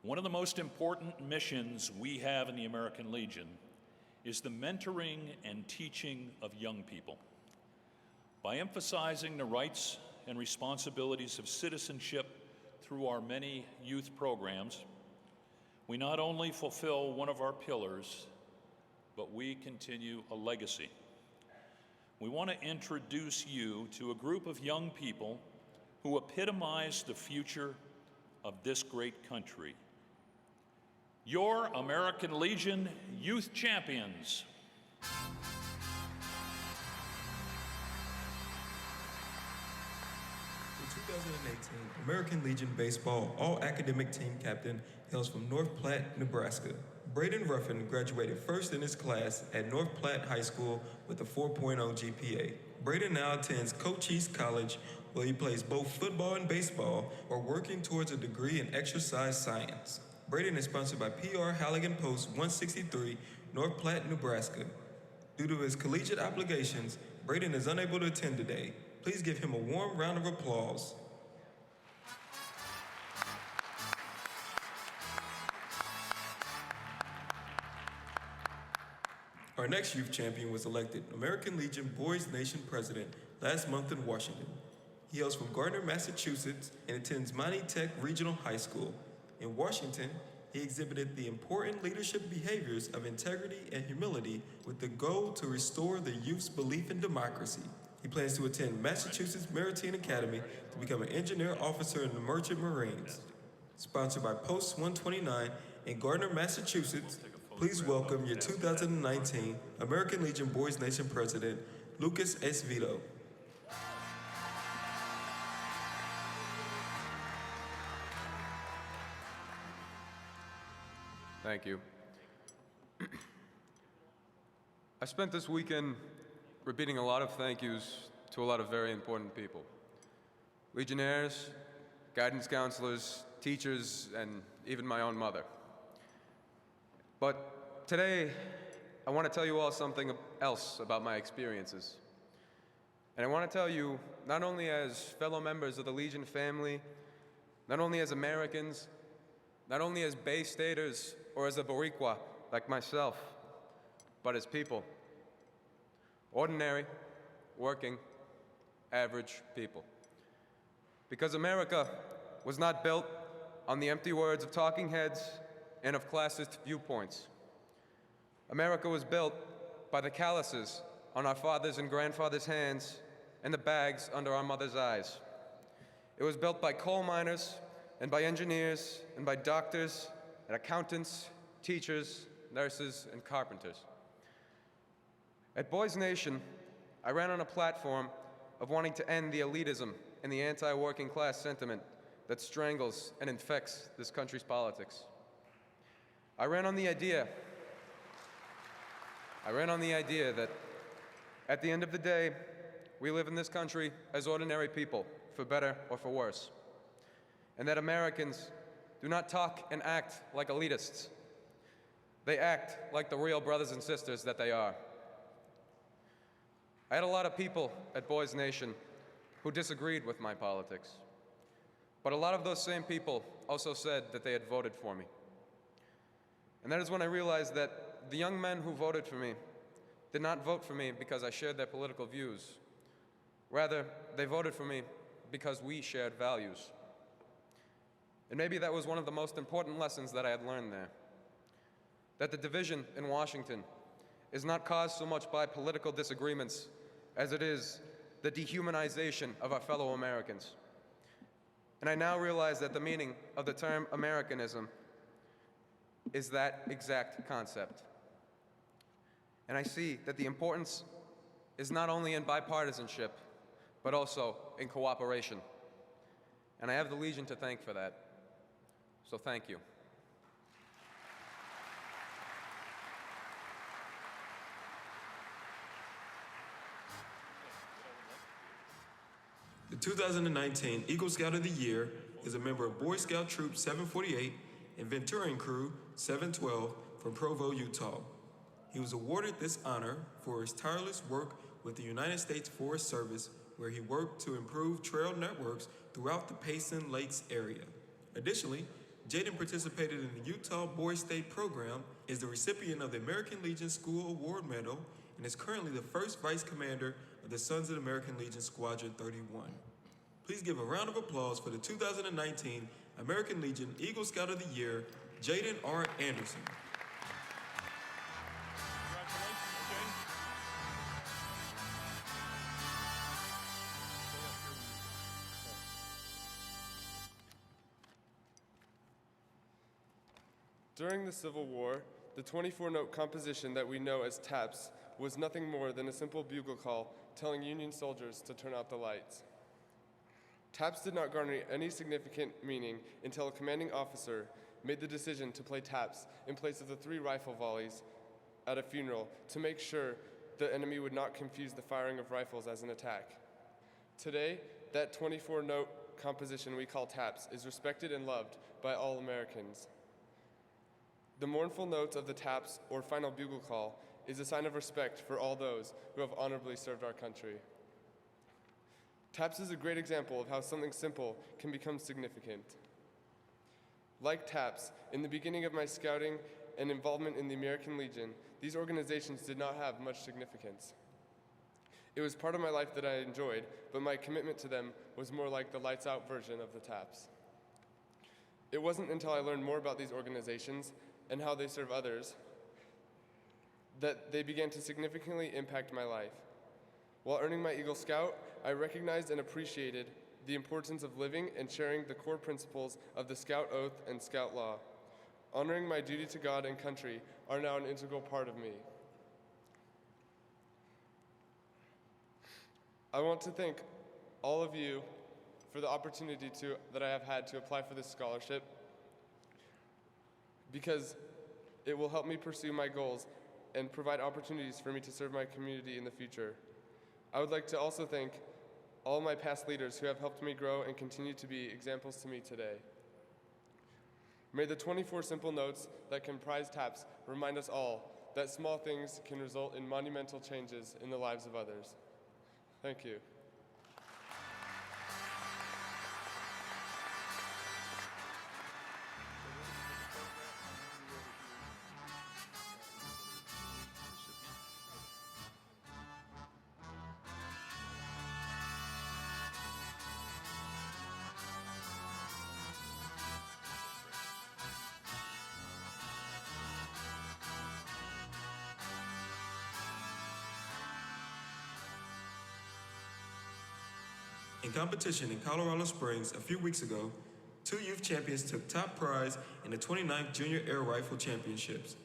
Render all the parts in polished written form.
One of the most important missions we have in the American Legion is the mentoring and teaching of young people. By emphasizing the rights and responsibilities of citizenship through our many youth programs, we not only fulfill one of our pillars, but we continue a legacy. We want to introduce you to a group of young people who epitomize the future of this great country. Your American Legion Youth Champions. The 2018 American Legion Baseball All-Academic Team Captain hails from North Platte, Nebraska. Braden Ruffin graduated first in his class at North Platte High School with a 4.0 GPA. Braden now attends Cochise College, where he plays both football and baseball while working towards a degree in exercise science. Braden is sponsored by PR Halligan Post 163, North Platte, Nebraska. Due to his collegiate obligations, Braden is unable to attend today. Please give him a warm round of applause. Our next youth champion was elected American Legion Boys Nation President last month in Washington. He hails from Gardner, Massachusetts, and attends Monty Tech Regional High School. In Washington, he exhibited the important leadership behaviors of integrity and humility with the goal to restore the youth's belief in democracy. He plans to attend Massachusetts Maritime Academy to become an engineer officer in the Merchant Marines. Sponsored by Post 129 in Gardner, Massachusetts, please welcome your 2019 American Legion Boys Nation President, Lucas S. Vito. Thank you. I spent this weekend repeating a lot of thank yous to a lot of very important people. Legionnaires, guidance counselors, teachers, and even my own mother. But today, I want to tell you all something else about my experiences. And I want to tell you, not only as fellow members of the Legion family, not only as Americans, not only as Bay Staters or as a Boricua like myself, but as people. Ordinary, working, average people. Because America was not built on the empty words of talking heads and of classist viewpoints. America was built by the calluses on our fathers' and grandfathers' hands and the bags under our mothers' eyes. It was built by coal miners and by engineers and by doctors and accountants, teachers, nurses, and carpenters. At Boys Nation, I ran on a platform of wanting to end the elitism and the anti-working class sentiment that strangles and infects this country's politics. I ran on the idea that at the end of the day, we live in this country as ordinary people, for better or for worse, and that Americans do not talk and act like elitists. They act like the real brothers and sisters that they are. I had a lot of people at Boys Nation who disagreed with my politics, but a lot of those same people also said that they had voted for me. And that is when I realized that the young men who voted for me did not vote for me because I shared their political views. Rather, they voted for me because we shared values. And maybe that was one of the most important lessons that I had learned there. That the division in Washington is not caused so much by political disagreements as it is the dehumanization of our fellow Americans. And I now realize that the meaning of the term Americanism is that exact concept. And I see that the importance is not only in bipartisanship, but also in cooperation. And I have the Legion to thank for that. So thank you. The 2019 Eagle Scout of the Year is a member of Boy Scout Troop 748 and Venturing Crew 712 from Provo, Utah. He was awarded this honor for his tireless work with the United States Forest Service, where he worked to improve trail networks throughout the Payson Lakes area. Additionally, Jaden participated in the Utah Boys State program, is the recipient of the American Legion School Award Medal, and is currently the first vice commander of the Sons of the American Legion Squadron 31. Please give a round of applause for the 2019 American Legion Eagle Scout of the Year, Jaden R. Anderson. During the Civil War, the 24-note composition that we know as taps was nothing more than a simple bugle call telling Union soldiers to turn out the lights. Taps did not garner any significant meaning until a commanding officer made the decision to play taps in place of the 3 rifle volleys at a funeral to make sure the enemy would not confuse the firing of rifles as an attack. Today, that 24-note composition we call taps is respected and loved by all Americans. The mournful notes of the taps, or final bugle call, is a sign of respect for all those who have honorably served our country. Taps is a great example of how something simple can become significant. Like taps, in the beginning of my scouting and involvement in the American Legion, these organizations did not have much significance. It was part of my life that I enjoyed, but my commitment to them was more like the lights out version of the taps. It wasn't until I learned more about these organizations and how they serve others that they began to significantly impact my life. While earning my Eagle Scout, I recognized and appreciated the importance of living and sharing the core principles of the Scout Oath and Scout Law. Honoring my duty to God and country are now an integral part of me. I want to thank all of you for the opportunity that I have had to apply for this scholarship, because it will help me pursue my goals and provide opportunities for me to serve my community in the future. I would like to also thank all my past leaders who have helped me grow and continue to be examples to me today. May the 24 simple notes that comprise TAPS remind us all that small things can result in monumental changes in the lives of others. Thank you. In competition in Colorado Springs a few weeks ago, 2 youth champions took top prize in the 29th Junior Air Rifle Championships.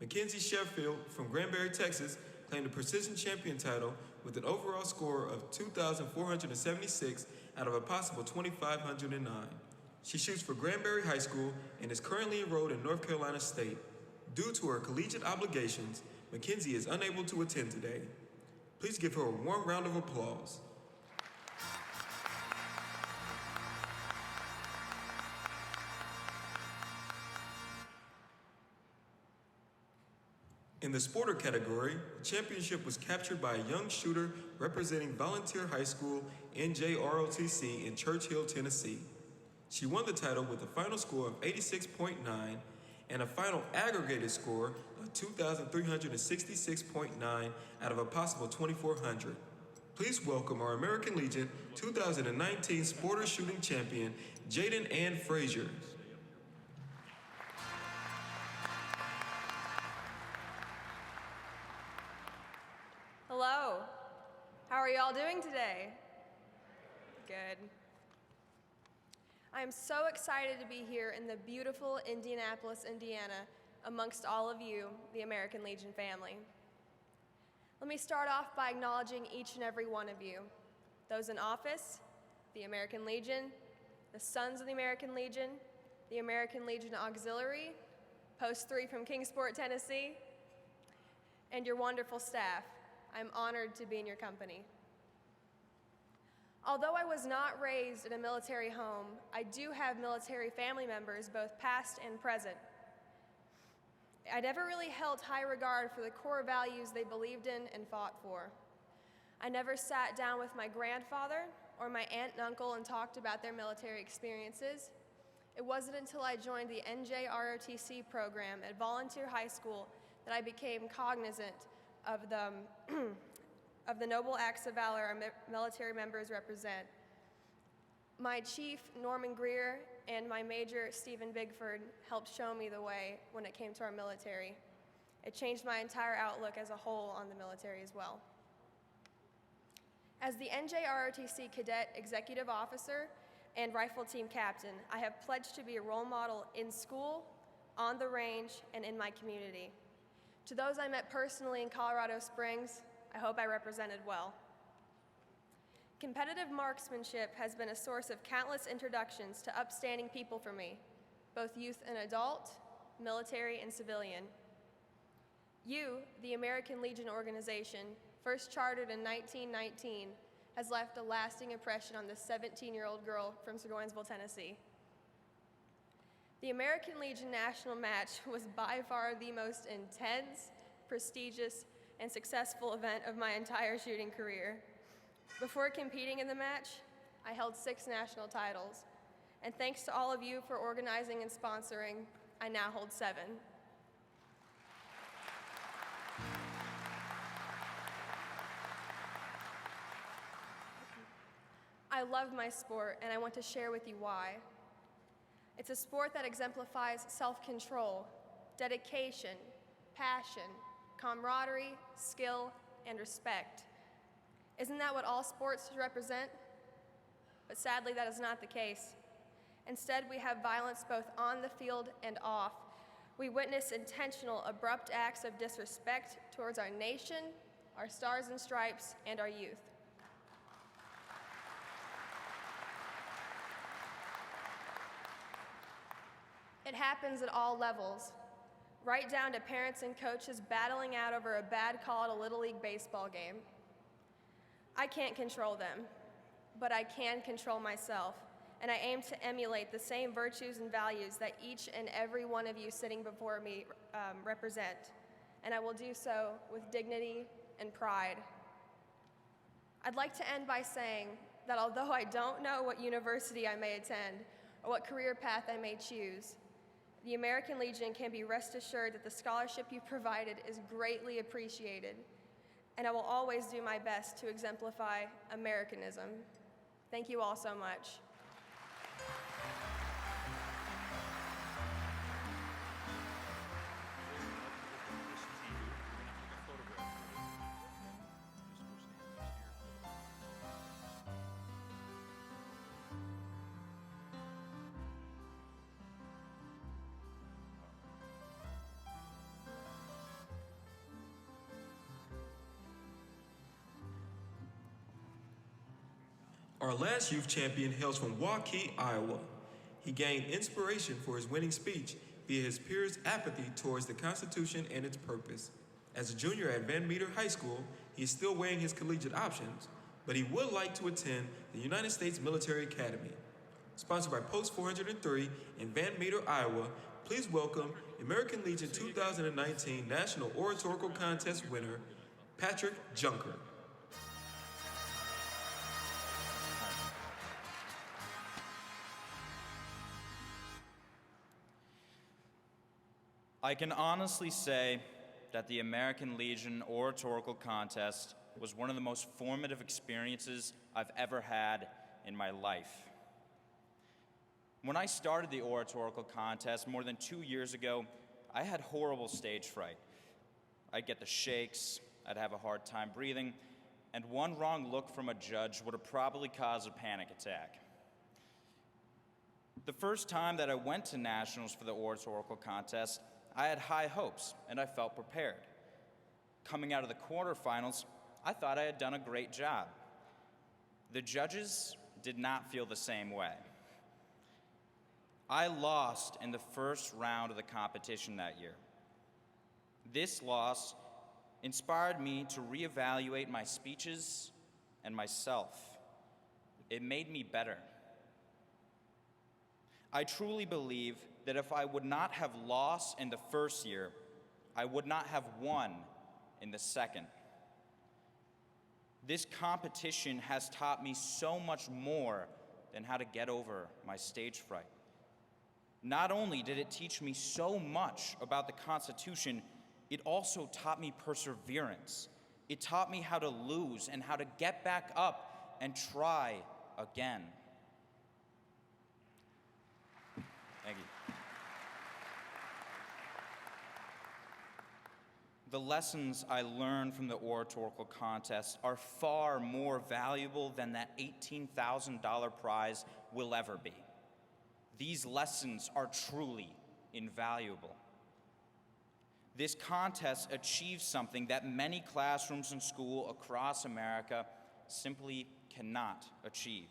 Mckenzie Sheffield from Granbury, Texas, claimed the precision champion title with an overall score of 2,476 out of a possible 2,509. She shoots for Granbury High School and is currently enrolled in North Carolina State. Due to her collegiate obligations, Mckenzie is unable to attend today. Please give her a warm round of applause. In the sporter category, the championship was captured by a young shooter representing Volunteer High School NJROTC in Church Hill, Tennessee. She won the title with a final score of 86.9 and a final aggregated score of 2,366.9 out of a possible 2,400. Please welcome our American Legion 2019 Sporter Shooting Champion, Jaden Ann Frazier. Hello. How are you all doing today? Good. I am so excited to be here in the beautiful Indianapolis, Indiana, amongst all of you, the American Legion family. Let me start off by acknowledging each and every one of you, those in office, the American Legion, the Sons of the American Legion, the American Legion Auxiliary, Post 3 from Kingsport, Tennessee, and your wonderful staff. I'm honored to be in your company. Although I was not raised in a military home, I do have military family members, both past and present. I never really held high regard for the core values they believed in and fought for. I never sat down with my grandfather or my aunt and uncle and talked about their military experiences. It wasn't until I joined the NJROTC program at Volunteer High School that I became cognizant of the noble acts of valor our military members represent. My chief, Norman Greer, and my major, Stephen Bigford, helped show me the way when it came to our military. It changed my entire outlook as a whole on the military as well. As the NJROTC Cadet Executive Officer and Rifle Team Captain, I have pledged to be a role model in school, on the range, and in my community. To those I met personally in Colorado Springs, I hope I represented well. Competitive marksmanship has been a source of countless introductions to upstanding people for me, both youth and adult, military and civilian. You, the American Legion organization, first chartered in 1919, has left a lasting impression on this 17-year-old girl from Burnsville, Tennessee. The American Legion National Match was by far the most intense, prestigious, and successful event of my entire shooting career. Before competing in the match, I held 6 national titles, and thanks to all of you for organizing and sponsoring, I now hold 7. I love my sport, and I want to share with you why. It's a sport that exemplifies self-control, dedication, passion, camaraderie, skill, and respect. Isn't that what all sports should represent? But sadly, that is not the case. Instead, we have violence both on the field and off. We witness intentional, abrupt acts of disrespect towards our nation, our stars and stripes, and our youth. It happens at all levels, right down to parents and coaches battling out over a bad call at a Little League baseball game. I can't control them, but I can control myself, and I aim to emulate the same virtues and values that each and every one of you sitting before me represent, and I will do so with dignity and pride. I'd like to end by saying that although I don't know what university I may attend or what career path I may choose, the American Legion can be rest assured that the scholarship you provided is greatly appreciated, and I will always do my best to exemplify Americanism. Thank you all so much. Our last youth champion hails from Waukee, Iowa. He gained inspiration for his winning speech via his peers' apathy towards the Constitution and its purpose. As a junior at Van Meter High School, he is still weighing his collegiate options, but he would like to attend the United States Military Academy. Sponsored by Post 403 in Van Meter, Iowa, please welcome American Legion 2019 National Oratorical Contest winner, Patrick Juncker. I can honestly say that the American Legion Oratorical Contest was one of the most formative experiences I've ever had in my life. When I started the Oratorical Contest more than 2 years ago, I had horrible stage fright. I'd get the shakes, I'd have a hard time breathing, and one wrong look from a judge would have probably caused a panic attack. The first time that I went to nationals for the Oratorical Contest, I had high hopes, and I felt prepared. Coming out of the quarterfinals, I thought I had done a great job. The judges did not feel the same way. I lost in the first round of the competition that year. This loss inspired me to reevaluate my speeches and myself. It made me better. I truly believe that if I would not have lost in the first year, I would not have won in the second. This competition has taught me so much more than how to get over my stage fright. Not only did it teach me so much about the Constitution, it also taught me perseverance. It taught me how to lose and how to get back up and try again. Thank you. The lessons I learned from the oratorical contest are far more valuable than that $18,000 prize will ever be. These lessons are truly invaluable. This contest achieves something that many classrooms and schools across America simply cannot achieve.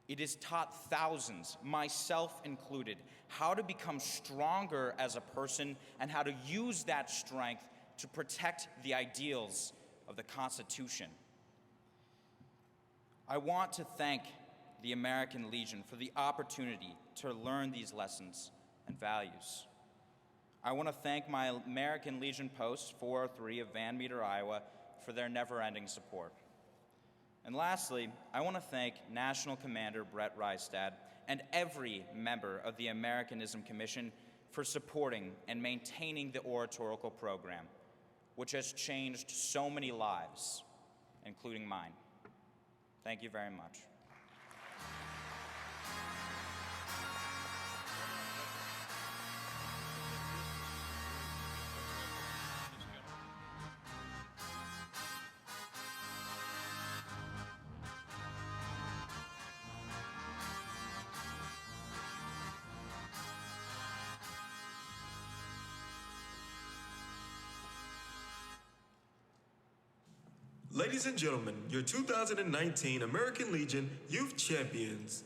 It has taught thousands, myself included, how to become stronger as a person and how to use that strength to protect the ideals of the Constitution. I want to thank the American Legion for the opportunity to learn these lessons and values. I want to thank my American Legion Post 403 of Van Meter, Iowa, for their never-ending support. And lastly, I want to thank National Commander Brett Rystad and every member of the Americanism Commission for supporting and maintaining the oratorical program, which has changed so many lives, including mine. Thank you very much. Ladies and gentlemen, your 2019 American Legion Youth Champions.